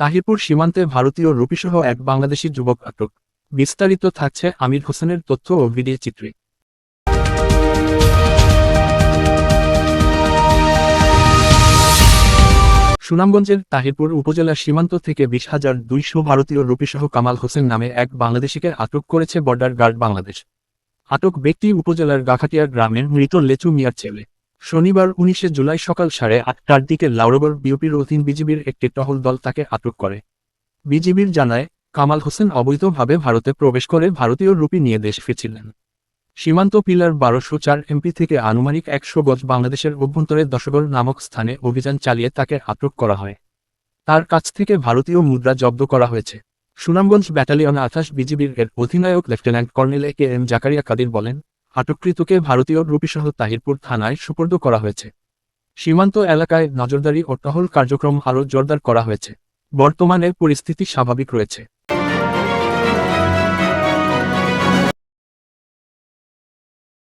তাহিরপুর সীমান্তে ভারতীয় রুপিসহ এক বাংলাদেশি যুবক আটক। বিস্তারিত থাকছে আমির হোসেনের তথ্য ও ভিডিও চিত্রে। সুনামগঞ্জের তাহিরপুর উপজেলার সীমান্ত থেকে 20,200 ভারতীয় রুপিসহ কামাল হোসেন নামে এক বাংলাদেশিকে আটক করেছে বর্ডার গার্ড বাংলাদেশ। আটক ব্যক্তি উপজেলার গাখাটিয়া গ্রামের মৃত লেচু মিয়ার ছেলে। শনিবার 19 জুলাই সকাল 8:30টার দিকে লাউড়গড় বিওপির অধীন বিজিবির একটি টহল দল তাকে আটক করে। বিজিবির জানায়, কামাল হোসেন অবৈধভাবে ভারতে প্রবেশ করে ভারতীয় রুপি নিয়ে দেশ ফিরছিলেন। সীমান্ত পিলার 1204 এমপি থেকে আনুমানিক 100 গজ বাংলাদেশের অভ্যন্তরে দশগড় নামক স্থানে অভিযান চালিয়ে তাকে আটক করা হয়। তার কাছ থেকে ভারতীয় মুদ্রা জব্দ করা হয়েছে। সুনামগঞ্জ ব্যাটালিয়ন 28 বিজিবির এর অধিনায়ক lieutenant colonel KM Zakaria Kadir বলেন, আটককৃতকে ভারতীয় রুপিসহ তাহিরপুর থানায় সুপর্দ করা হয়েছে। সীমান্ত এলাকায় নজরদারি ও টহল কার্যক্রম আরও জোরদার করা হয়েছে। বর্তমানে পরিস্থিতি স্বাভাবিক রয়েছে।